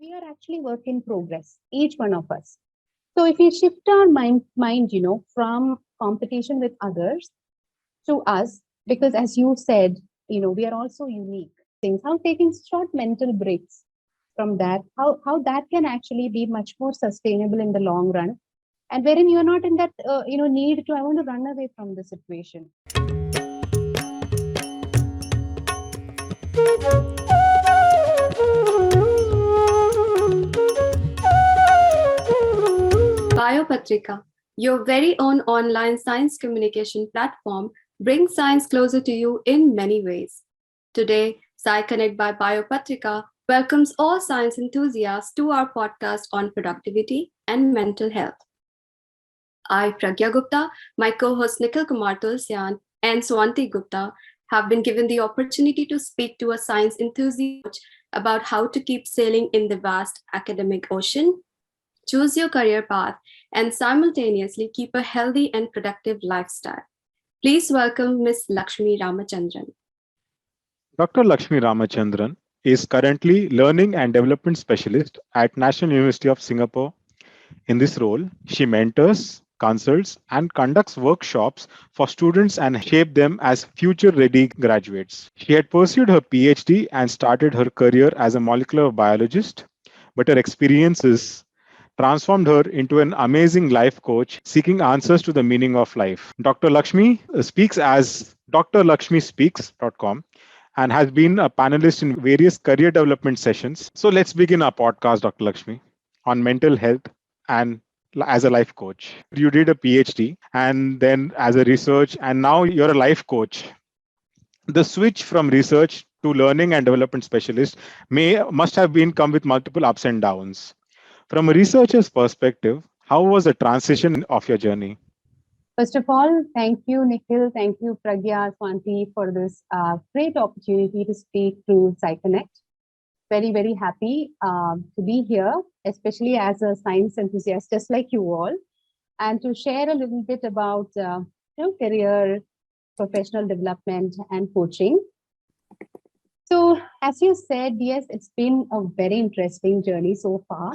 we are actually work in progress, each one of us. So if we shift our mind, from competition with others to us, because as you said, we are also unique. Things how taking short mental breaks from that, how that can actually be much more sustainable in the long run, and wherein you are not in that need to I want to run away from the situation. Biopatrika, your very own online science communication platform, brings science closer to you in many ways. Today, SciConnect by Biopatrika welcomes all science enthusiasts to our podcast on productivity and mental health. I, Pragya Gupta, my co-host Nikhil Tulsian, and Swanti Gupta have been given the opportunity to speak to a science enthusiast about how to keep sailing in the vast academic ocean, choose your career path, and simultaneously keep a healthy and productive lifestyle. Please welcome Ms. Lakshmi Ramachandran. Dr. Lakshmi Ramachandran is currently Learning and Development Specialist at National University of Singapore. In this role, she mentors, consults, and conducts workshops for students and shape them as future-ready graduates. She had pursued her PhD and started her career as a molecular biologist, but her experiences transformed her into an amazing life coach seeking answers to the meaning of life. Dr. Lakshmi speaks as drlakshmispeaks.com and has been a panelist in various career development sessions. So let's begin our podcast, Dr. Lakshmi, on mental health and as a life coach. You did a PhD and then as a research, and now you're a life coach. The switch from research to learning and development specialist must have been come with multiple ups and downs. From a researcher's perspective, how was the transition of your journey? First of all, thank you, Nikhil. Thank you, Pragya, Swanti, for this great opportunity to speak to SciConnect. Very, very happy to be here, especially as a science enthusiast, just like you all, and to share a little bit about career, professional development, and coaching. So, as you said, yes, it's been a very interesting journey so far.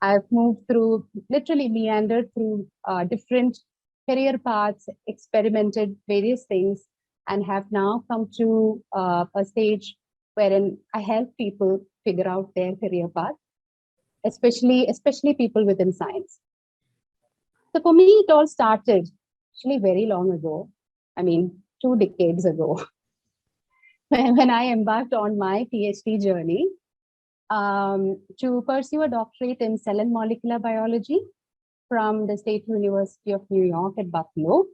I've moved through, literally meandered through different career paths, experimented various things, and have now come to a stage wherein I help people figure out their career path, especially people within science. So for me, it all started actually very long ago. I mean, 2 decades ago, when I embarked on my PhD journey to pursue a doctorate in cell and molecular biology from the State University of New York at Buffalo.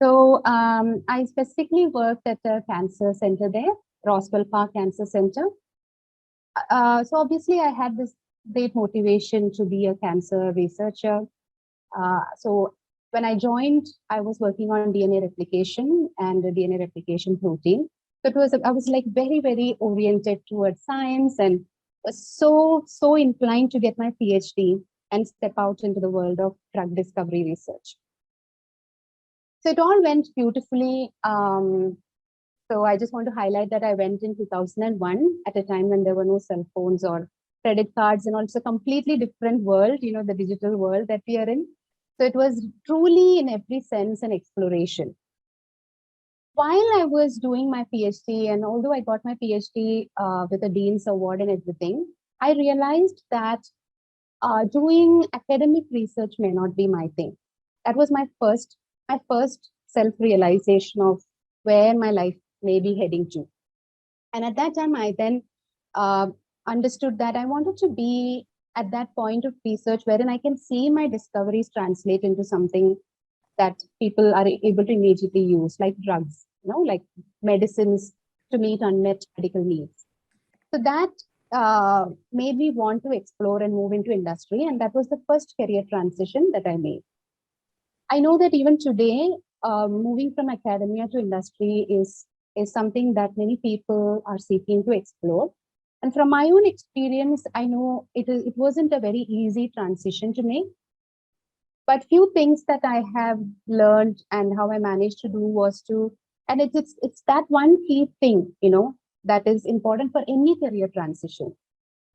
So I specifically worked at a cancer center there, Roswell Park Cancer Center. So obviously I had this great motivation to be a cancer researcher. So when I joined, I was working on DNA replication and the DNA replication protein. So I was like very, very oriented towards science and was so inclined to get my PhD and step out into the world of drug discovery research. So it all went beautifully. So I just want to highlight that I went in 2001 at a time when there were no cell phones or credit cards, and also a completely different world, the digital world that we are in. So it was truly in every sense an exploration. While I was doing my PhD, and although I got my PhD with a Dean's Award and everything, I realized that doing academic research may not be my thing. That was my first self-realization of where my life may be heading to. And at that time, I then understood that I wanted to be at that point of research wherein I can see my discoveries translate into something that people are able to immediately use, like drugs, like medicines to meet unmet medical needs. So that made me want to explore and move into industry. And that was the first career transition that I made. I know that even today, moving from academia to industry is something that many people are seeking to explore. And from my own experience, I know it wasn't a very easy transition to make. But few things that I have learned and how I managed to do was to, and it's that one key thing, that is important for any career transition.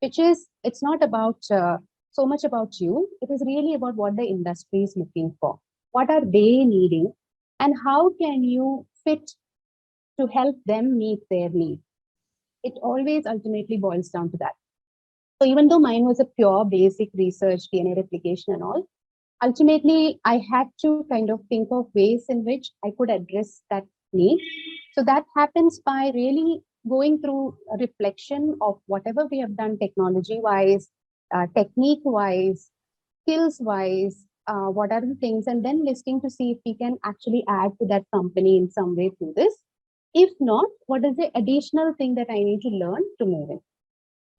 which is, it's not about so much about you. It is really about what the industry is looking for. What are they needing? And how can you fit to help them meet their needs? It always ultimately boils down to that. So even though mine was a pure basic research, DNA replication and all, ultimately I had to kind of think of ways in which I could address that need. So that happens by really going through a reflection of whatever we have done technology wise, technique wise, skills wise, what are the things, and then listing to see if we can actually add to that company in some way through this. If not, what is the additional thing that I need to learn to move in?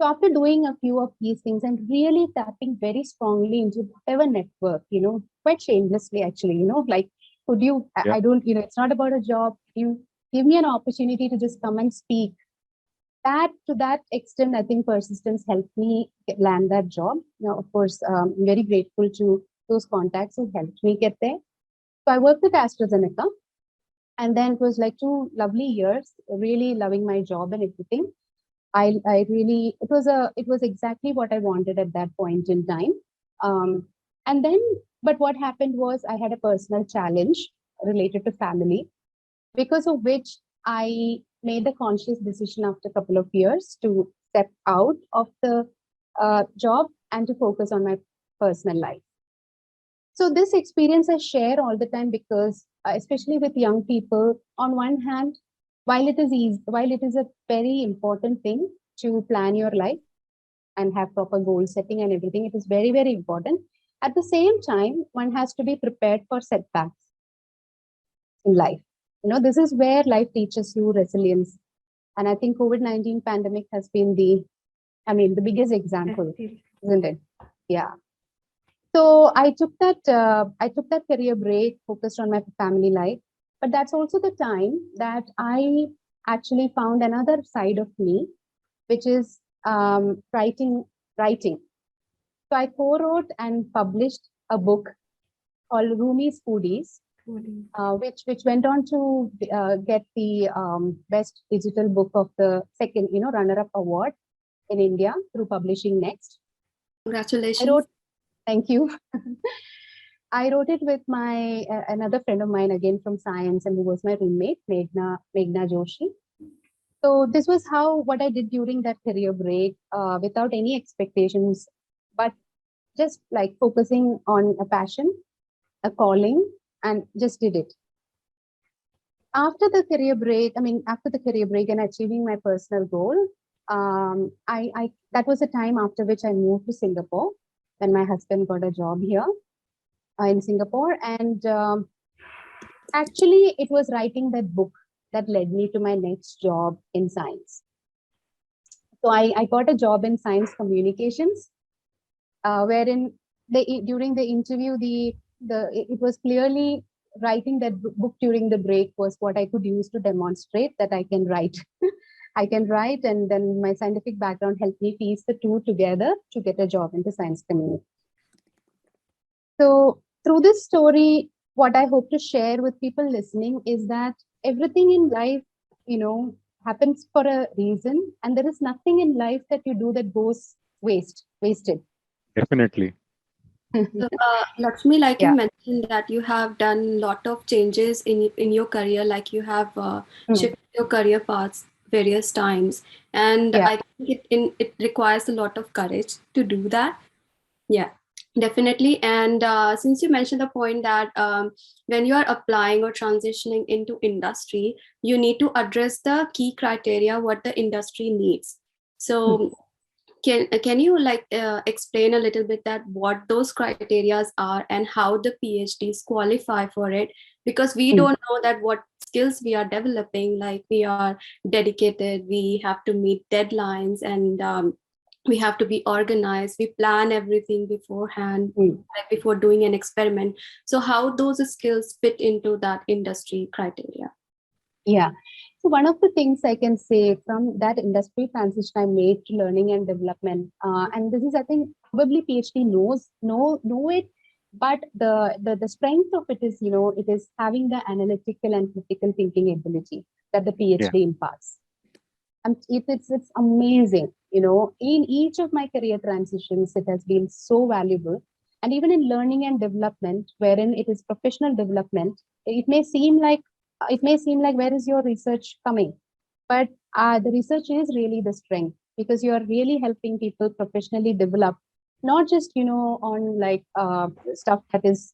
So after doing a few of these things and really tapping very strongly into whatever network, quite shamelessly actually, like, could you, I don't, it's not about a job. You give me an opportunity to just come and speak. That to that extent, I think persistence helped me land that job. Now, of course, I'm very grateful to those contacts who helped me get there. So I worked at AstraZeneca, and then it was like 2 lovely years, really loving my job and everything. I really, it was exactly what I wanted at that point in time. And then, but what happened was I had a personal challenge related to family, because of which I made the conscious decision after a couple of years to step out of the job and to focus on my personal life. So this experience I share all the time because, especially with young people, on one hand, while it is a very important thing to plan your life and have proper goal setting and everything, it is very, very important. At the same time, one has to be prepared for setbacks in life. This is where life teaches you resilience. And I think COVID-19 pandemic has been the biggest example, isn't it? Yeah. So I took that career break, focused on my family life. But that's also the time that I actually found another side of me, which is writing. So I co-wrote and published a book called Rumi's Foodies, which went on to get the best digital book of the second, runner-up award in India through Publishing Next. Congratulations. Thank you. I wrote it with my another friend of mine, again from science, and who was my roommate, Meghna Joshi. So this was what I did during that career break, without any expectations, but just like focusing on a passion, a calling, and just did it. After the career break and achieving my personal goal, that was the time after which I moved to Singapore when my husband got a job here in Singapore. And actually, it was writing that book that led me to my next job in science. So I got a job in science communications, wherein during the interview, it was clearly writing that book during the break was what I could use to demonstrate that I can write. I can write, and then my scientific background helped me piece the two together to get a job into science community. So through this story, what I hope to share with people listening is that everything in life, happens for a reason, and there is nothing in life that you do that goes wasted. Definitely. So, Lakshmi, like you mentioned that you have done a lot of changes in your career, like you have shifted your career paths various times, and I think it requires a lot of courage to do that. Yeah, definitely. And since you mentioned the point that when you are applying or transitioning into industry, you need to address the key criteria what the industry needs. So can you explain a little bit that what those criterias are and how the PhDs qualify for it? Because we don't know that what skills we are developing, like we are dedicated, we have to meet deadlines, and we have to be organized, we plan everything beforehand, like before doing an experiment. So how those skills fit into that industry criteria? Yeah. So one of the things I can say from that industry transition I made to learning and development, and this is, I think, probably PhD know it, but the strength of it is, it is having the analytical and critical thinking ability that the PhD imparts. It's amazing. In each of my career transitions, it has been so valuable. And even in learning and development, wherein it is professional development, it may seem like where is your research coming? But the research is really the strength, because you are really helping people professionally develop, not just on like stuff that is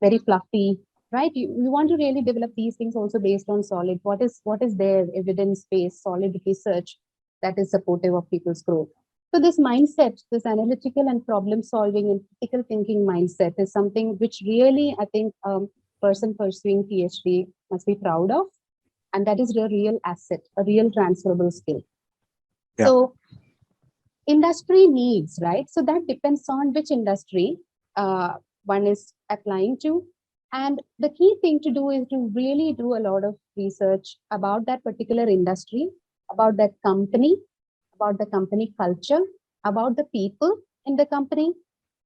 very fluffy, right? You want to really develop these things also based on solid, what is there, evidence based solid research that is supportive of people's growth. So this mindset, this analytical and problem solving and critical thinking mindset, is something which really, I think, person pursuing PhD must be proud of, and that is a real asset, a real transferable skill. Yeah. So industry needs, right? So that depends on which industry one is applying to. And the key thing to do is to really do a lot of research about that particular industry, about that company, about the company culture, about the people in the company.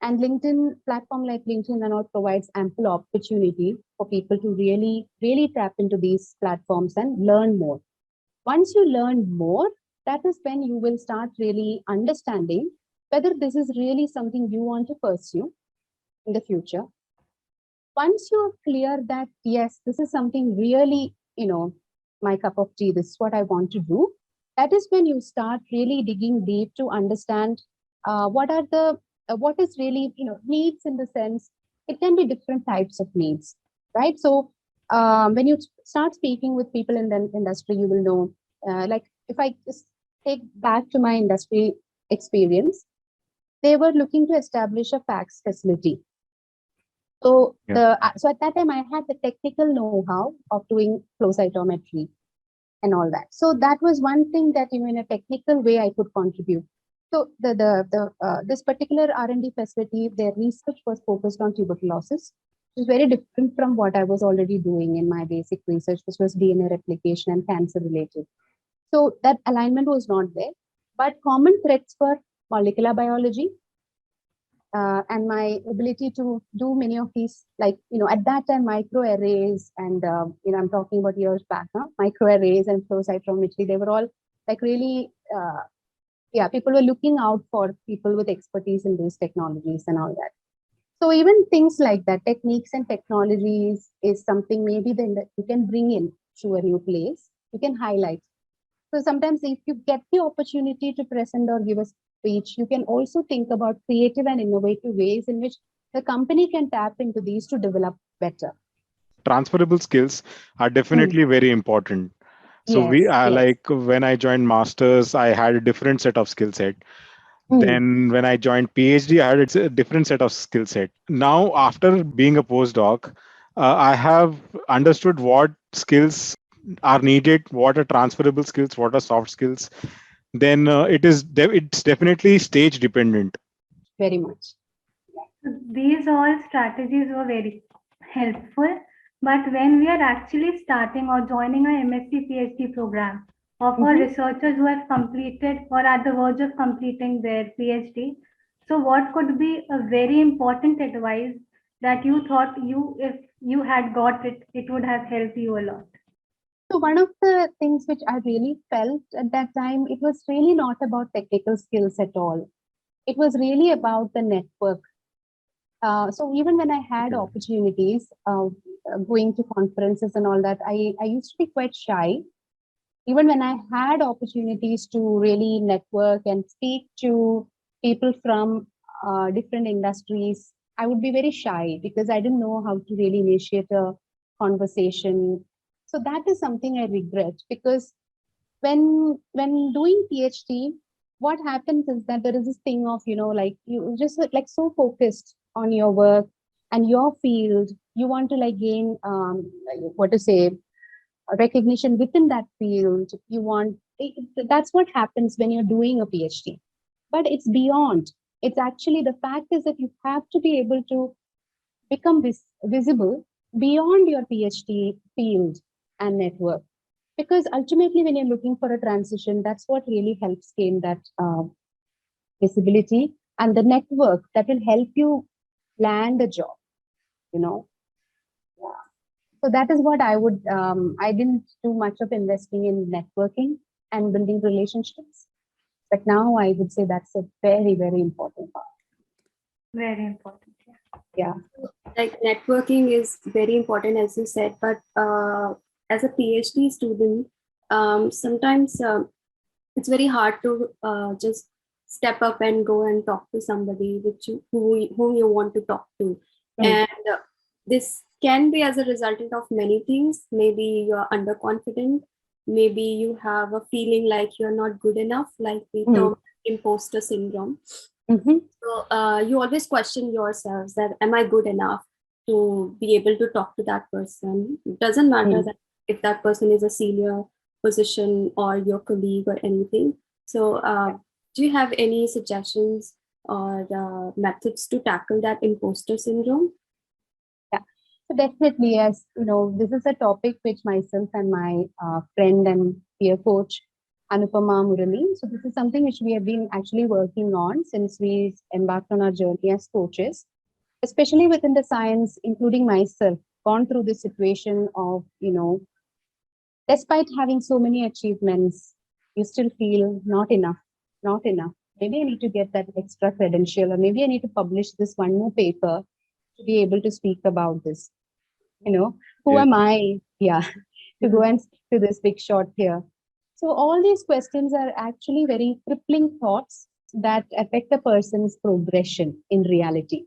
And LinkedIn, platform like LinkedIn and all, provides ample opportunity for people to really, really tap into these platforms and learn more. Once you learn more, that is when you will start really understanding whether this is really something you want to pursue in the future. Once you're clear that, yes, this is something really, my cup of tea, this is what I want to do, that is when you start really digging deep to understand what is really, needs, in the sense, it can be different types of needs, right? So when you start speaking with people in the industry, you will know, like if I just take back to my industry experience, they were looking to establish a fax facility. So so at that time I had the technical know-how of doing flow cytometry and all that. So that was one thing that in a technical way I could contribute. So this particular R&D facility, their research was focused on tuberculosis, which is very different from what I was already doing in my basic research, which was DNA replication and cancer related. So that alignment was not there, but common threads were molecular biology, and my ability to do many of these, like, at that time, microarrays, and, I'm talking about years back now, microarrays and flow cytometry, they were all like really, people were looking out for people with expertise in these technologies and all that. So even things like that, techniques and technologies, is something maybe then that you can bring in to a new place, you can highlight. So sometimes if you get the opportunity to present or give a speech, you can also think about creative and innovative ways in which the company can tap into these to develop better. Transferable skills are definitely very important. So Yes, yes. like when I joined masters, I had a different set of skill set. Then when I joined PhD, I had a different set of skill set. Now, after being a postdoc, I have understood what skills are needed, what are transferable skills, what are soft skills. Then it's definitely stage dependent. Very much. These all strategies were very helpful. But when we are actually starting or joining a MSc PhD program, or for researchers who have completed or at the verge of completing their PhD, so what could be a very important advice that you thought if you had got it, it would have helped you a lot? So one of the things which I really felt at that time, it was really not about technical skills at all. It was really about the network. So even when I had opportunities going to conferences and all that, I used to be quite shy. Even when I had opportunities to really network and speak to people from different industries, I would be very shy because I didn't know how to really initiate a conversation. So that is something I regret, because when doing PhD, what happens is that there is this thing of, like, you just like so focused on your work and your field, you want to like gain what to say, recognition within that field. You want that's what happens when you're doing a PhD. But it's beyond. It's actually, the fact is that you have to be able to become visible beyond your PhD field and network. Because ultimately, when you're looking for a transition, that's what really helps gain that visibility and the network that will help you land a job, Yeah. So that is what I would, I didn't do much of investing in networking. and building relationships. But now I would say that's a very, very important part. Very important. Yeah. Like networking is very important, as you said, but as a PhD student, sometimes it's very hard to just step up and go and talk to somebody whom you want to talk to. And this can be as a resultant of many things. Maybe you're underconfident. Maybe you have a feeling like you're not good enough, like the term imposter syndrome. So you always question yourselves that, am I good enough to be able to talk to that person? It doesn't matter that if that person is a senior position or your colleague or anything. So do you have any suggestions or methods to tackle that imposter syndrome? Yeah, so definitely, as you know, this is a topic which myself and my friend and peer coach Anupama Murali. So this is something which we have been actually working on since we embarked on our journey as coaches, especially within the science, including myself, gone through this situation of, despite having so many achievements, you still feel not enough. Maybe I need to get that extra credential, or maybe I need to publish this one more paper to be able to speak about this. Who am I? Yeah, to go and speak to this big shot here. So all these questions are actually very crippling thoughts that affect a person's progression in reality.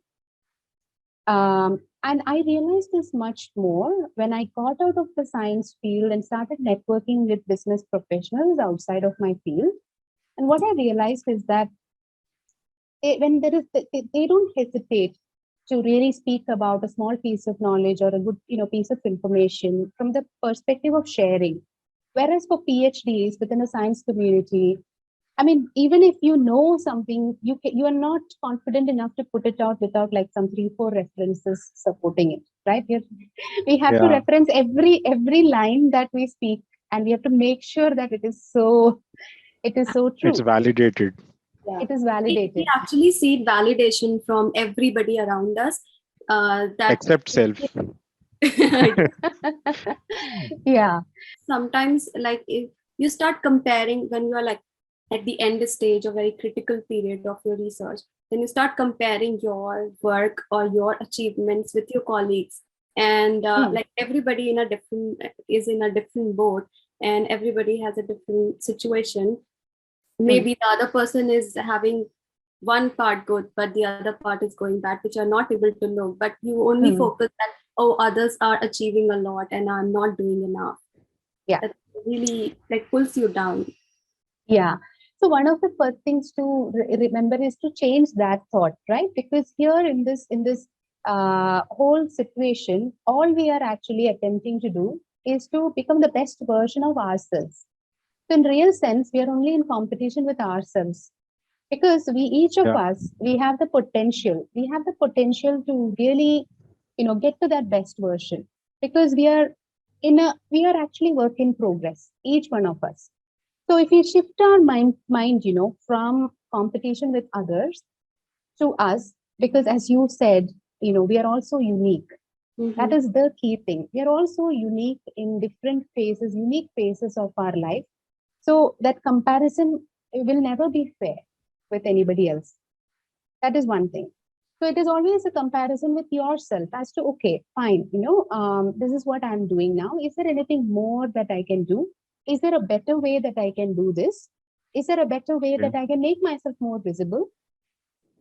And I realized this much more when I got out of the science field and started networking with business professionals outside of my field. And what I realized is that they don't hesitate to really speak about a small piece of knowledge or a good piece of information from the perspective of sharing. Whereas for PhDs within the science community, I mean, even if you know something, you are not confident enough to put it out without like some 3-4 references supporting it, right? We have to reference every line that we speak, and we have to make sure that it is so true. It's validated. Yeah. It is validated. We actually seek validation from everybody around us. Except self. Yeah. Sometimes, like, if you start comparing when you are like at the end stage of a very critical period of your research, then you start comparing your work or your achievements with your colleagues, and like everybody is in a different boat, and everybody has a different situation. Maybe the other person is having one part good, but the other part is going bad, which are not able to look. But you only focus that, oh, others are achieving a lot and I'm not doing enough. Yeah. That really like pulls you down. Yeah. So one of the first things to remember is to change that thought, right? Because here in this whole situation, all we are actually attempting to do is to become the best version of ourselves. So in real sense, we are only in competition with ourselves, because each of us, we have the potential. We have the potential to really, get to that best version, because we are actually work in progress, each one of us. So if we shift our mind, from competition with others to us, because as you said, we are also unique. That is the key thing. We are also unique in different phases, unique phases of our life. So that comparison will never be fair with anybody else. That is one thing. So it is always a comparison with yourself as to, okay, fine, this is what I'm doing now. Is there anything more that I can do? Is there a better way that I can do this? Is there a better way that I can make myself more visible?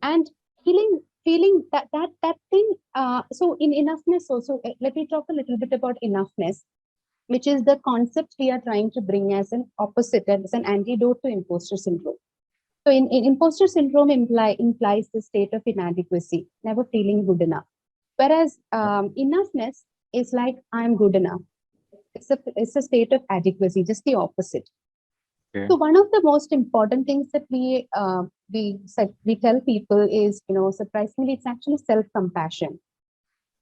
And feeling that thing. So in enoughness also, let me talk a little bit about enoughness, which is the concept we are trying to bring as an opposite, as an antidote to imposter syndrome. So in imposter syndrome implies the state of inadequacy, never feeling good enough. Whereas enoughness is like, I'm good enough. It's a state of adequacy, just the opposite. Okay. So one of the most important things that we tell people is, surprisingly, it's actually self-compassion.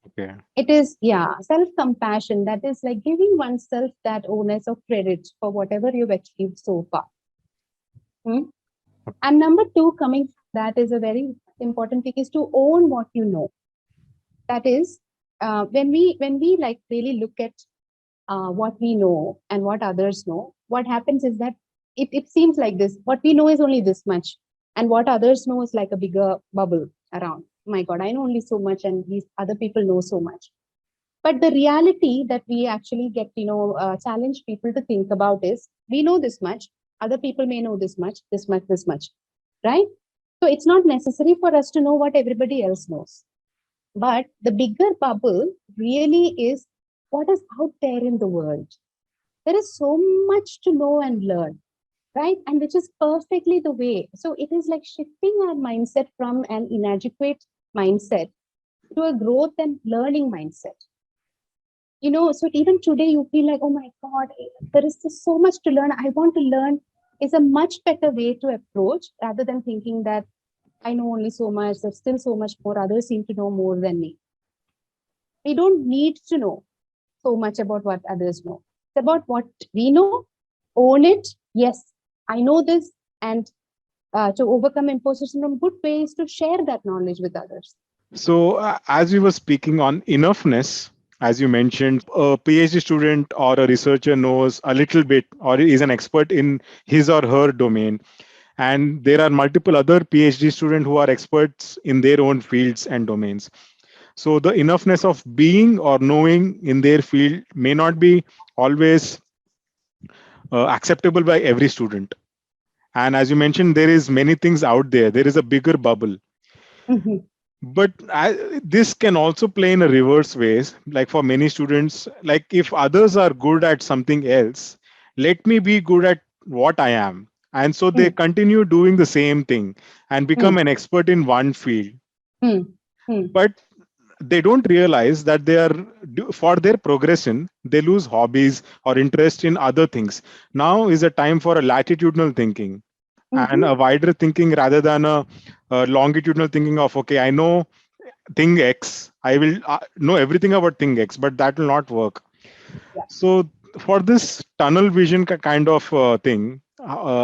Okay. It is, self-compassion. That is like giving oneself that onus of credit for whatever you've achieved so far. And number 2, coming from that, is a very important thing, is to own what you know. That is, when we like really look at what we know and what others know, what happens is that it seems like this. What we know is only this much, and what others know is like a bigger bubble around. My God, I know only so much, and these other people know so much. But the reality that we actually get, challenge people to think about is, we know this much, other people may know this much, this much, right? So it's not necessary for us to know what everybody else knows. But the bigger bubble really is what is out there in the world. There is so much to know and learn, right? And which is perfectly the way. So it is like shifting our mindset from an inadequate mindset to a growth and learning mindset. So even today you feel like, oh my God, there is just so much to learn. I want to learn is a much better way to approach, rather than thinking that I know only so much, there's still so much more, others seem to know more than me. We don't need to know so much about what others know. It's about what we know, own it. Yes, I know this, and to overcome imposter syndrome, good way is to share that knowledge with others. So, as we were speaking on enoughness, as you mentioned, a PhD student or a researcher knows a little bit or is an expert in his or her domain. And there are multiple other PhD students who are experts in their own fields and domains. So, the enoughness of being or knowing in their field may not be always acceptable by every student. And as you mentioned, there is many things out there. There is a bigger bubble. Mhm. But this can also play in a reverse ways, like for many students, like if others are good at something else, let me be good at what I am, and so they Hmm. continue doing the same thing and become Hmm. an expert in one field. Hmm. Hmm. But they don't realize that they are for their progression they lose hobbies or interest in other things. Now is a time for a latitudinal thinking and Mhm. a wider thinking rather than a longitudinal thinking of, okay, I know thing X, I will know everything about thing X, but that will not work. Yeah. So, for this tunnel vision kind of thing,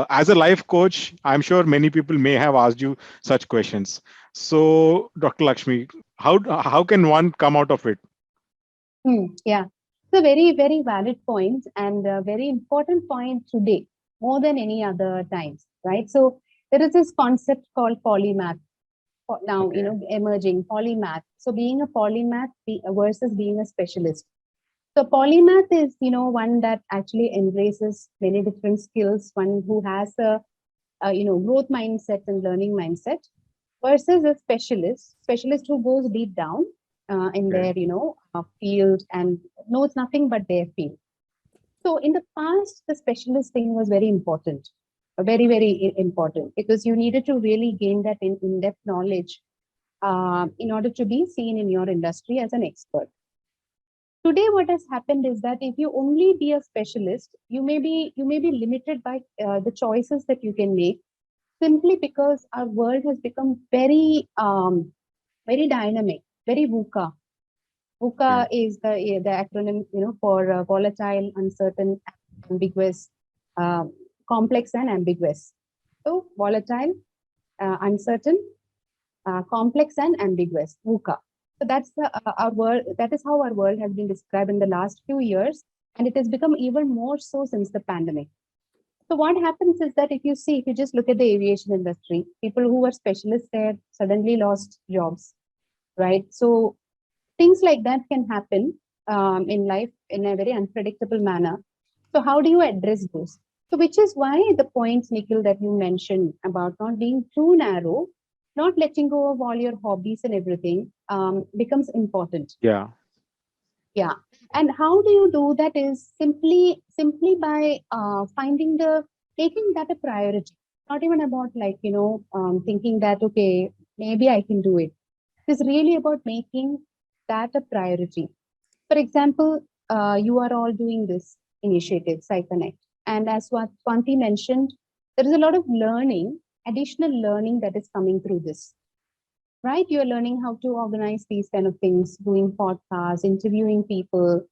as a life coach, I'm sure many people may have asked you such questions. So, Dr. Lakshmi, how can one come out of it? Yeah. It's a very, very valid point, and a very important point today, more than any other times, right? So there is this concept called polymath now, Okay. emerging polymath. So being a polymath versus being a specialist. So polymath is, one that actually embraces many different skills, one who has a growth mindset and learning mindset, versus a specialist who goes deep down in Okay. their, field and knows nothing but their field. So in the past, the specialist thing was very important, very, very important, because you needed to really gain that in-depth knowledge in order to be seen in your industry as an expert. Today, what has happened is that if you only be a specialist, you may be limited by the choices that you can make, simply because our world has become very very dynamic, very VUCA. Okay. VUCA is the acronym, for volatile, uncertain, ambiguous, uh, complex, and ambiguous. So volatile, uncertain, complex, and ambiguous. VUCA. So that's our world. That is how our world has been described in the last few years, and it has become even more so since the pandemic. So what happens is that if you just look at the aviation industry, people who were specialists there suddenly lost jobs, right? So things like that can happen in life in a very unpredictable manner. So how do you address those? So which is why the points, Nikhil, that you mentioned about not being too narrow, not letting go of all your hobbies and everything becomes important. Yeah. Yeah. And how do you do that is simply by finding taking that a priority. Not even about like, thinking that, okay, maybe I can do it. It's really about making that a priority. For example, you are all doing this initiative, PsyConnect. And as what Swanti mentioned, there is a lot of learning, additional learning that is coming through this, right? You're learning how to organize these kind of things, doing podcasts, interviewing people,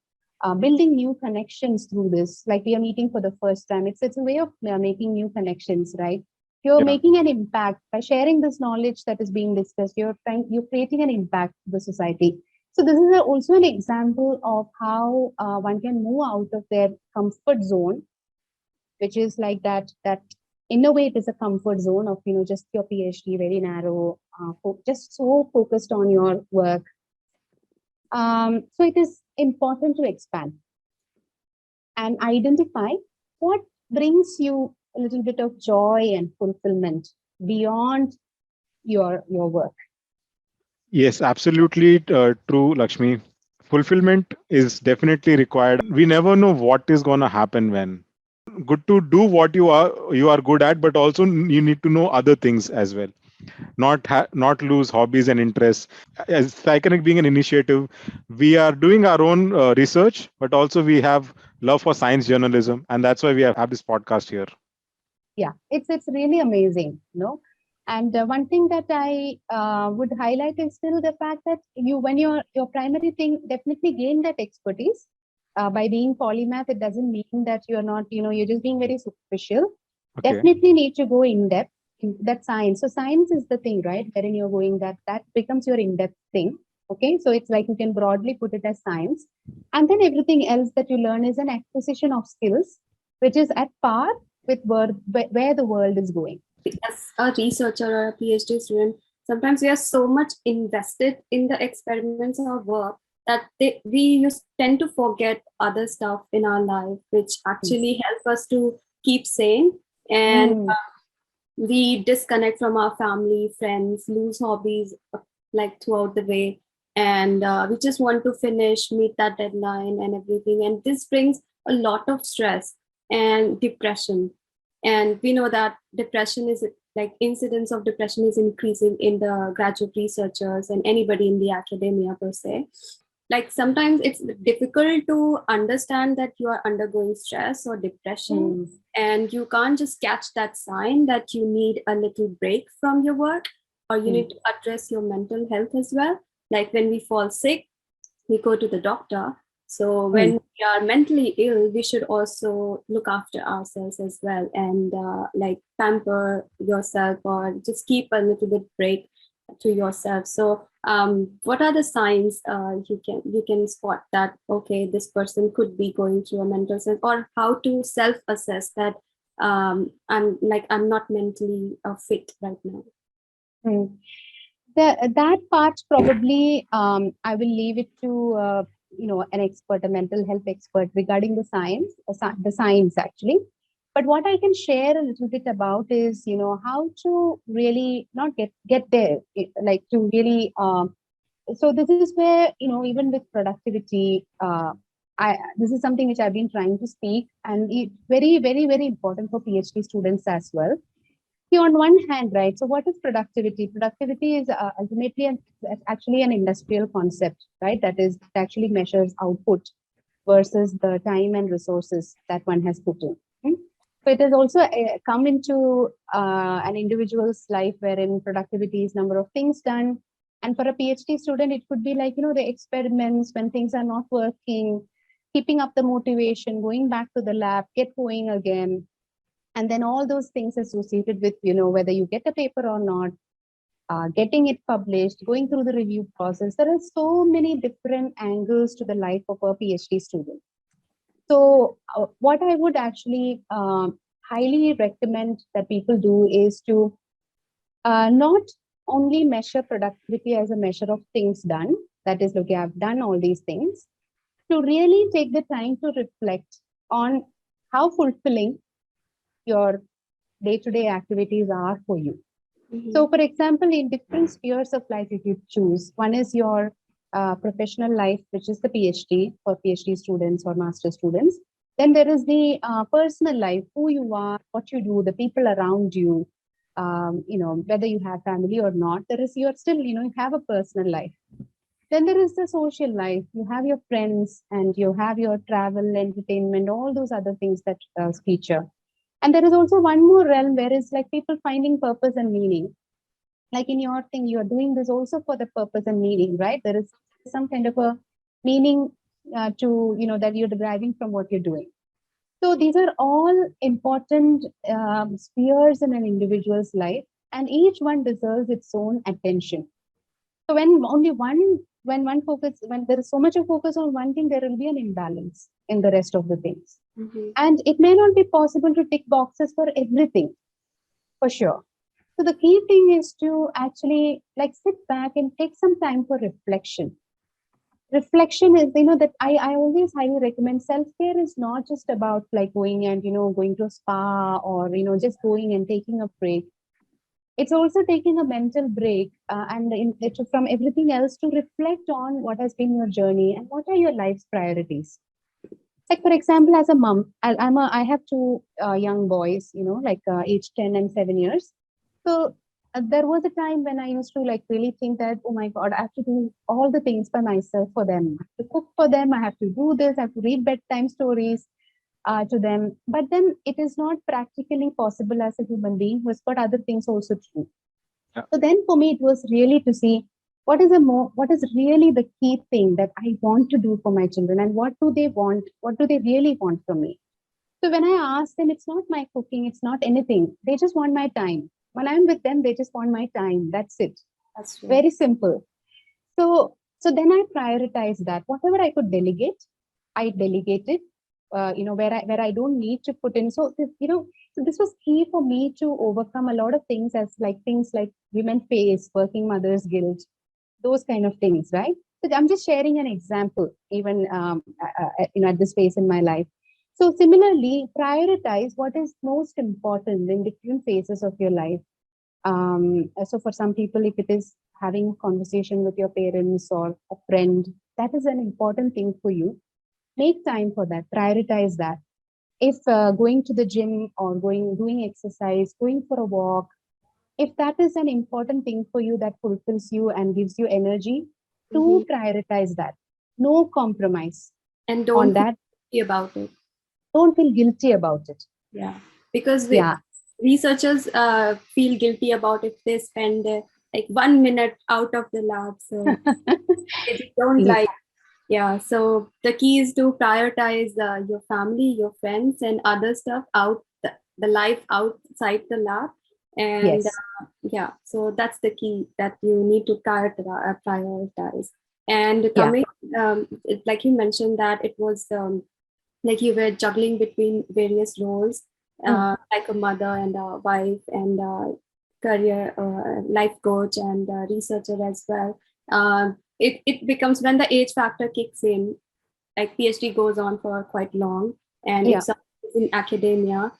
building new connections through this. Like we are meeting for the first time. It's a way of making new connections, right? You're Yeah. making an impact by sharing this knowledge that is being discussed. You're creating an impact to the society. So this is also an example of how one can move out of their comfort zone which is like that in a way it is a comfort zone of, just your PhD, very narrow, just so focused on your work. So it is important to expand and identify what brings you a little bit of joy and fulfillment beyond your work. Yes, absolutely true, Lakshmi. Fulfillment is definitely required. We never know what is going to happen when. Good to do what you are good at, but also you need to know other things as well. Not lose hobbies and interests. As Psychonic being an initiative, we are doing our own research, but also we have love for science journalism, and that's why we have this podcast here. Yeah, it's really amazing, And one thing that I would highlight is still the fact that when your primary thing, definitely gain that expertise by being polymath. It doesn't mean that you're not, you're just being very superficial. Okay. Definitely need to go in depth in that science. So science is the thing, right? Wherein you're going that becomes your in-depth thing. Okay, so it's like you can broadly put it as science, and then everything else that you learn is an acquisition of skills, which is at par with where the world is going. As a researcher or a PhD student, sometimes we are so much invested in the experiments or work that we tend to forget other stuff in our life, which actually help us to keep sane, and we disconnect from our family, friends, lose hobbies like throughout the way, and we just want to finish, meet that deadline and everything, and this brings a lot of stress and depression. And we know that depression is like incidence of depression is increasing in the graduate researchers and anybody in the academia per se. Like sometimes it's difficult to understand that you are undergoing stress or depression, and you can't just catch that sign that you need a little break from your work, or you need to address your mental health as well. Like when we fall sick, we go to the doctor. So when we are mentally ill, we should also look after ourselves as well, and like pamper yourself or just keep a little bit break to yourself. So what are the signs you can spot that, okay, this person could be going through a mental self, or how to self-assess that I'm not mentally fit right now? That part probably I will leave it to an expert, a mental health expert regarding the science actually. But what I can share a little bit about is how to really not get there, like to really. So this is where even with productivity, this is something which I've been trying to speak, and it's very very very important for PhD students as well. See, on one hand, right, so what is productivity? Productivity is ultimately actually an industrial concept, right? That actually measures output versus the time and resources that one has put in. So it has also come into an individual's life wherein productivity is number of things done. And for a PhD student, it could be like, the experiments when things are not working, keeping up the motivation, going back to the lab, get going again. And then all those things associated with, whether you get a paper or not, getting it published, going through the review process. There are so many different angles to the life of a PhD student. So what I would actually highly recommend that people do is to not only measure productivity as a measure of things done, that is, okay, I've done all these things, to really take the time to reflect on how fulfilling your day-to-day activities are for you. So, for example, in different spheres of life, if you choose, one is your professional life, which is the PhD for PhD students or master students. Then there is the personal life, who you are, what you do, the people around you, whether you have family or not. You're still, you have a personal life. Then there is the social life. You have your friends and you have your travel, entertainment, all those other things that feature. And there is also one more realm where it's like people finding purpose and meaning. Like in your thing, you're doing this also for the purpose and meaning, right? There is some kind of a meaning to, that you're deriving from what you're doing. So these are all important spheres in an individual's life, and each one deserves its own attention. So when there is so much of focus on one thing, there will be an imbalance in the rest of the things. And it may not be possible to tick boxes for everything, for sure. So the key thing is to actually like sit back and take some time for reflection. Reflection is, that I always highly recommend. Self-care is not just about like going and, going to a spa or, just going and taking a break. It's also taking a mental break from everything else to reflect on what has been your journey and what are your life's priorities. Like, for example, as a mom, I have two young boys, age 10 and 7 years. So there was a time when I used to like really think that, oh my God, I have to do all the things by myself for them. I have to cook for them. I have to do this. I have to read bedtime stories to them. But then it is not practically possible as a human being who has got other things also to do. Yeah. So then for me, it was really to see what is really the key thing that I want to do for my children and what do they want? What do they really want from me? So when I ask them, it's not my cooking, it's not anything. They just want my time. When I'm with them, they just want my time. That's it. That's true. Very simple. So then I prioritize that. Whatever I could delegate, I delegated. Where I don't need to put in. So this was key for me to overcome a lot of things things like women face, working mothers guilt, those kind of things, right? So I'm just sharing an example, even at this phase in my life. So similarly, prioritize what is most important in different phases of your life. So for some people, if it is having a conversation with your parents or a friend, that is an important thing for you. Make time for that. Prioritize that. If going to the gym or doing exercise, going for a walk, if that is an important thing for you that fulfills you and gives you energy, to prioritize that. No compromise And on don't that. feel guilty about it. Don't feel guilty about it. Yeah, because Yeah. researchers feel guilty about if they spend like 1 minute out of the lab. So they just don't Yeah. like. Yeah, so the key is to prioritize your family, your friends, and other stuff the life outside the lab. And Yes. yeah, so that's the key that you need to prioritize. And Yeah. coming, like you mentioned that it was like you were juggling between various roles, like a mother and a wife and a career life coach and a researcher as well. It becomes when the age factor kicks in, like PhD goes on for quite long, and Yeah. if someone is in academia,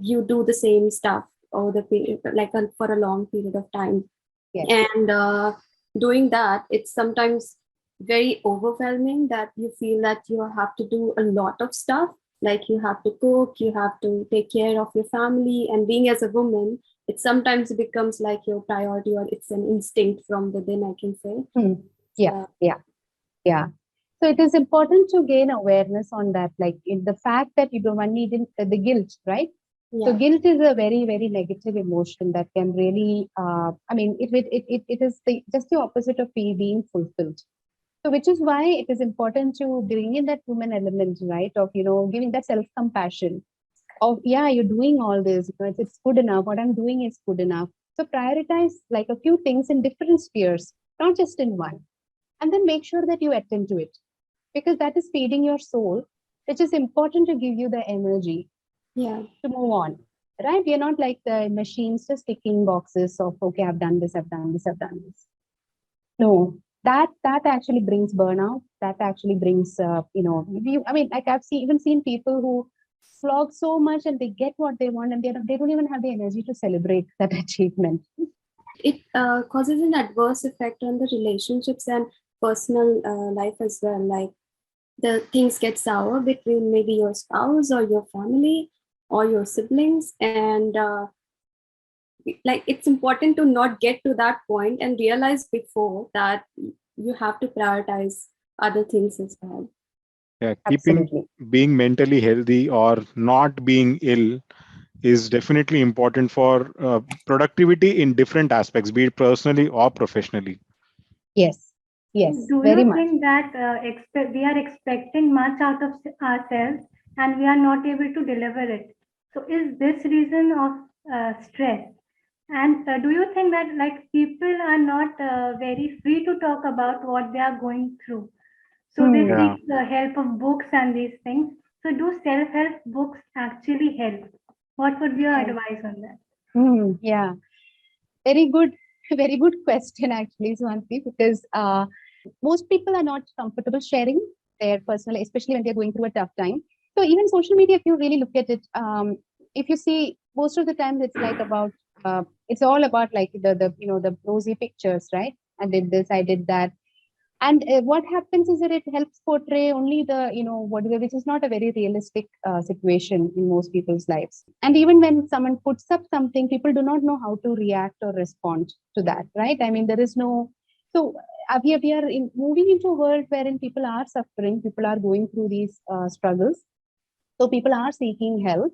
you do the same stuff over the period, for a long period of time. Yes. And doing that, it's sometimes very overwhelming that you feel that you have to do a lot of stuff, like you have to cook, you have to take care of your family, and being as a woman, it sometimes becomes like your priority, or it's an instinct from within, I can say. Yeah. Yeah. So it is important to gain awareness on that, like in the fact that you don't need the guilt, right? So Yeah. guilt is a very, very negative emotion that can really, it is just the opposite of being fulfilled. So which is why it is important to bring in that human element, right? Of, giving that self-compassion of, yeah, you're doing all this, it's good enough. What I'm doing is good enough. So prioritize like a few things in different spheres, not just in one. And then make sure that you attend to it, because that is feeding your soul, which is important to give you the energy Yeah. to move on, right? You're not like the machines just ticking boxes of, okay, I've done this, I've done this, I've done this. No, that actually brings burnout. That actually brings, like even seen people who slog so much and they get what they want, and they don't even have the energy to celebrate that achievement. It causes an adverse effect on the relationships and personal life as well. Like the things get sour between maybe your spouse or your family or your siblings, and like it's important to not get to that point and realize before that you have to prioritize other things as well. Yeah, keeping Absolutely. being mentally healthy or not being ill is definitely important for productivity in different aspects, be it personally or professionally. Yes. Yes. Do Very you much. think that we are expecting much out of ourselves and we are not able to deliver it? So, is this reason of stress? And do you think that like people are not very free to talk about what they are going through? So they Hmm. Yeah. seek the help of books and these things. So do self-help books actually help? What would be your Yeah. advice on that? Yeah, very good, very good question actually, Swanti, because most people are not comfortable sharing their personal, especially when they're going through a tough time. So even social media, if you really look at it, if you see, most of the time it's like about, it's all about like the rosy pictures, right? I did this, I did that, and what happens is that it helps portray only the whatever, which is not a very realistic situation in most people's lives. And even when someone puts up something, people do not know how to react or respond to that, right? I mean, there is no, so we are moving into a world wherein people are suffering, people are going through these struggles, so people are seeking help.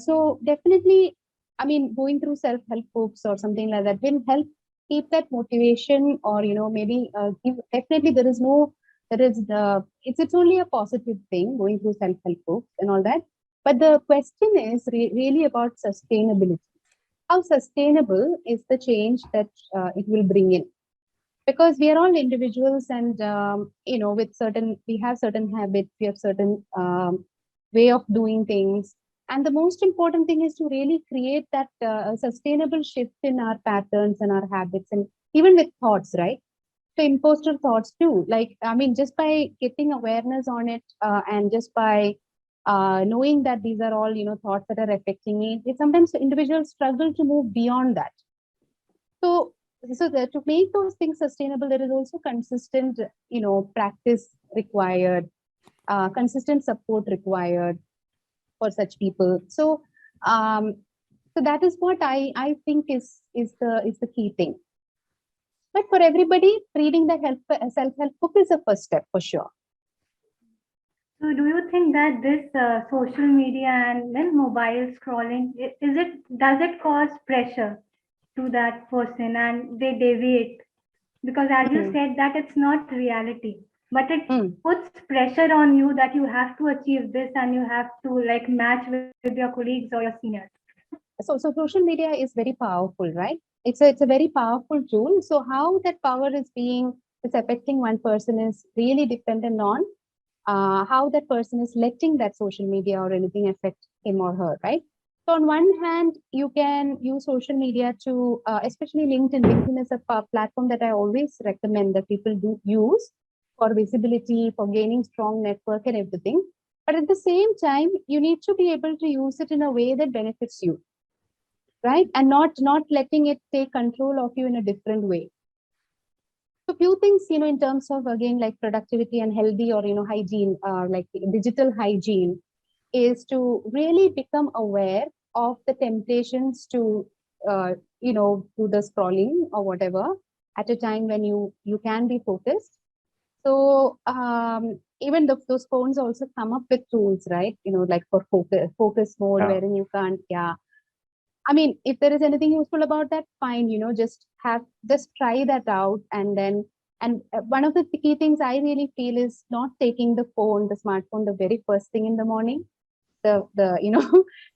So definitely, I mean, going through self-help books or something like that will help keep that motivation, or maybe definitely there is the it's only a positive thing going through self-help books and all that. But the question is really about sustainability. How sustainable is the change that it will bring in? Because we are all individuals, and with certain, we have certain habits, we have certain way of doing things, and the most important thing is to really create that sustainable shift in our patterns and our habits, and even with thoughts, right? So imposter thoughts too, like, I mean, just by getting awareness on it, and just by knowing that these are all thoughts that are affecting me, sometimes individuals struggle to move beyond that. So, to make those things sustainable, there is also consistent, practice required, consistent support required for such people. Um, so that is what I think is the key thing. But for everybody, reading the self-help book is a first step for sure. So do you think that this social media and then mobile scrolling, does it cause pressure to that person and they deviate? Because as you said that it's not reality, but it puts pressure on you that you have to achieve this and you have to like match with your colleagues or your seniors. So social media is very powerful, right? It's a very powerful tool. So how that power is affecting one person is really dependent on how that person is letting that social media or anything affect him or her, right? So on one hand, you can use social media to, especially LinkedIn. LinkedIn is a platform that I always recommend that people do use for visibility, for gaining strong network and everything. But at the same time, you need to be able to use it in a way that benefits you, right? And not letting it take control of you in a different way. So few things, in terms of, again, like productivity and healthy, or, hygiene, like digital hygiene, is to really become aware of the temptations to, do the scrolling or whatever at a time when you can be focused. So even those phones also come up with tools, right? Like for focus mode, Yeah. wherein you can't, I mean, if there is anything useful about that, fine, just try that out. And one of the key things I really feel is not taking the smartphone, the very first thing in the morning. Because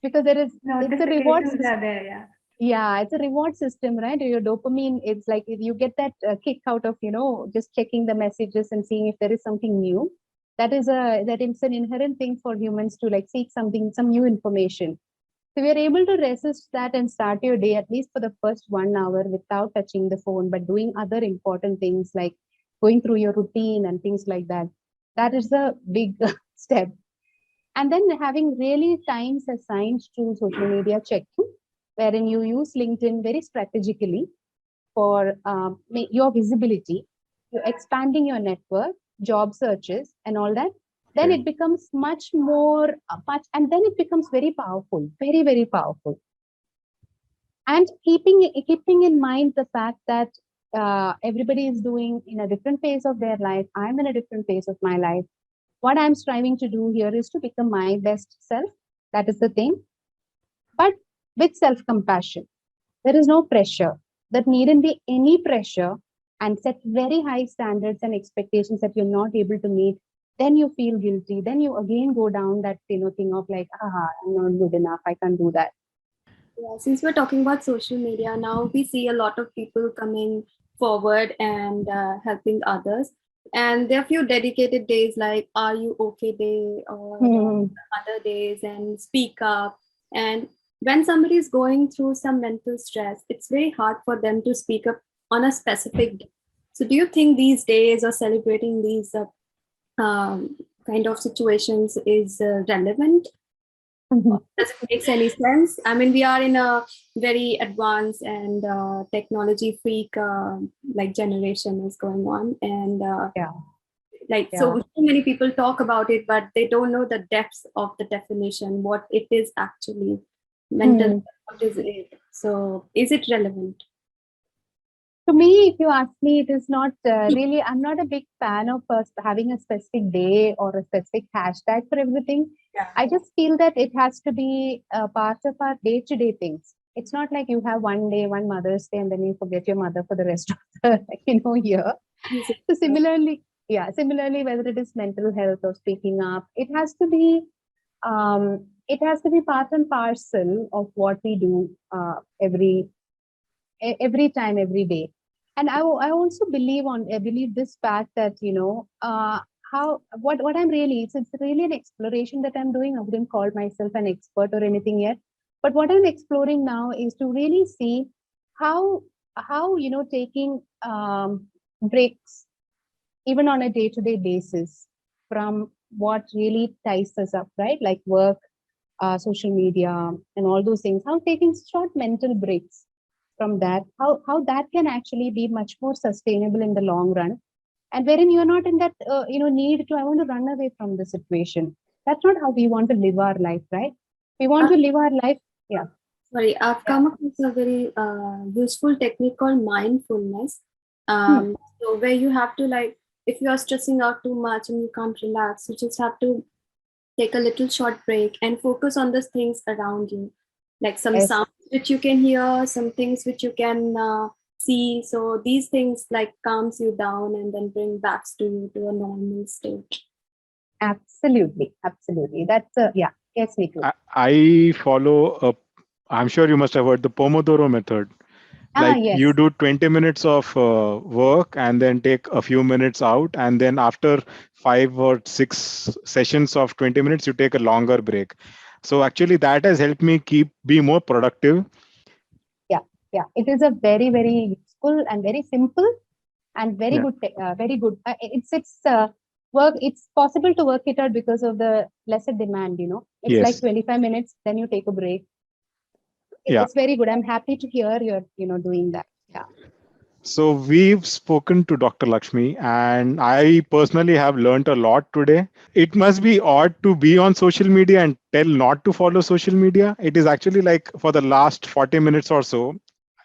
it's a reward Notifications system. are there, yeah. Yeah, it's a reward system, right? Your dopamine, it's like you get that kick out of, just checking the messages and seeing if there is something new. That is an inherent thing for humans to like seek some new information. So we are able to resist that and start your day at least for the first 1 hour without touching the phone, but doing other important things like going through your routine and things like that. That is a big step. And then having really times assigned to social media checking, wherein you use LinkedIn very strategically for your visibility, you're expanding your network, job searches, and all that. Then Okay. it becomes much more, and then it becomes very powerful, very, very powerful. And keeping in mind the fact that everybody is doing in a different phase of their life. I'm in a different phase of my life. What I'm striving to do here is to become my best self. That is the thing. But with self-compassion, there is no pressure. There needn't be any pressure, and set very high standards and expectations that you're not able to meet. Then you feel guilty. Then you again go down that thing of like, I'm not good enough. I can't do that. Yeah, since we're talking about social media now, we see a lot of people coming forward and helping others. And there are few dedicated days like Are You Okay Day or other days and Speak Up. And when somebody is going through some mental stress, it's very hard for them to speak up on a specific day. So do you think these days or celebrating these kind of situations is relevant? Does it make any sense? I mean, we are in a very advanced and technology freak like generation is going on, and so many people talk about it, but they don't know the depths of the definition, what it is actually mental. What is it? So, is it relevant? To me, if you ask me, it is not really. I'm not a big fan of having a specific day or a specific hashtag for everything. Yeah. I just feel that it has to be a part of our day-to-day things. It's not like you have one day, one Mother's Day, and then you forget your mother for the rest of the year. So similarly, whether it is mental health or speaking up, it has to be part and parcel of what we do every time, every day. And I also believe this fact that what I'm really, it's really an exploration that I'm doing. I wouldn't call myself an expert or anything yet, but what I'm exploring now is to really see how taking breaks even on a day-to-day basis from what really ties us up, right? Like work, social media, and all those things. How taking short mental breaks from that, how that can actually be much more sustainable in the long run, and wherein you're not in that need to, I want to run away from the situation. That's not how we want to live our life, right? We want to live our life. Sorry, I've come across a very useful technique called mindfulness. So where you have to, like, if you are stressing out too much and you can't relax, you just have to take a little short break and focus on the things around you, like some sounds which you can hear, some things which you can see. So these things like calms you down and then bring back to you to a normal state. Absolutely. That's yes, Nikhil. I follow I'm sure you must have heard the Pomodoro method. Yes. You do 20 minutes of work and then take a few minutes out, and then after 5 or 6 sessions of 20 minutes you take a longer break. So actually that has helped me be more productive. It is a very, very useful and very simple and very good. It's work. It's possible to work it out because of the lesser demand. It's like 25 minutes, then you take a break. It's very good. I'm happy to hear you're doing that. Yeah. So we've spoken to Dr. Lakshmi, and I personally have learned a lot today. It must be odd to be on social media and tell not to follow social media. It is actually like for the last 40 minutes or so,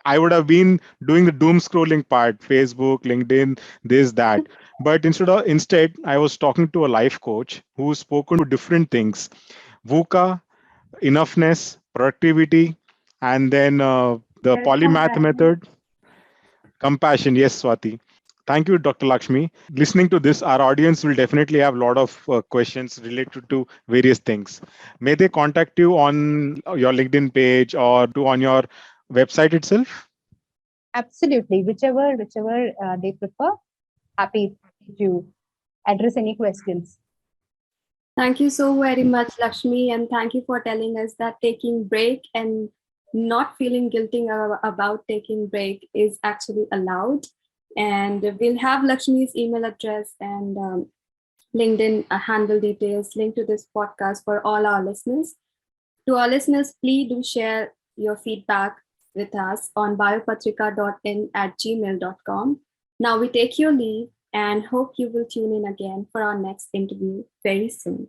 I would have been doing the doom scrolling part, Facebook, LinkedIn, this, that. But instead, I was talking to a life coach who's spoken to different things: VUCA, enoughness, productivity, and then the Polymath method. Compassion, yes, Swati. Thank you, Dr. Lakshmi. Listening to this, our audience will definitely have a lot of questions related to various things. May they contact you on your LinkedIn page or on your website itself? Absolutely. Whichever they prefer. Happy to address any questions. Thank you so very much, Lakshmi, and thank you for telling us that taking break and not feeling guilty about taking break is actually allowed. And we'll have Lakshmi's email address and LinkedIn handle details linked to this podcast for all our listeners. To our listeners, please do share your feedback with us on biopatrika.in@gmail.com. Now we take your leave and hope you will tune in again for our next interview very soon.